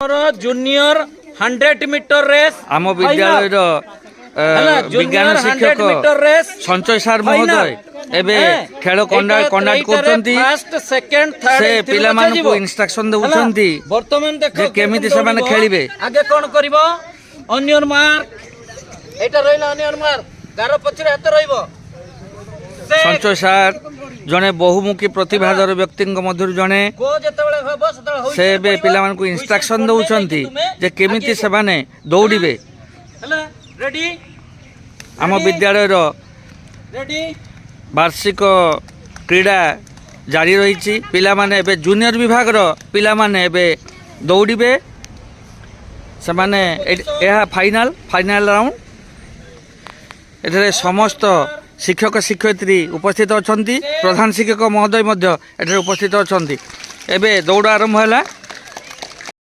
Junior 100 metre race आम विद्यालय विज्ञान शिक्षक संजय सार महोदय एबे खेल कंडक्ट करछंती से पिला मानकु इंस्ट्रक्शन दउछंती वर्तमान देखो केमिति से माने खेलिबे आगे कोन करिवो अनियन मार्क एटा रहिला अनियन मार्क गारो पछरे हाथ रहिबो संजय सार जने बहुमुखी प्रतिभाधर व्यक्ति मध्य जने को जेतेबेले होबो सेतेबेले होई से बे पिला मानकु इंस्ट्रक्शन दउछंती जे केमिति से माने दौड़िबे हला रेडी आम विद्यालय रेडी वार्षिक क्रीड़ा जारी रही पिला माने एबे जूनियर विभाग पिला माने एबे दौड़िबे से माने यह फाइनाल राउंड एठरे समस्त शिक्षक शिक्षयित्री उपस्थित अछंती प्रधान शिक्षक महोदय मध्य एठरे उपस्थित अछंती एबे दौड़ आरंभ हैला।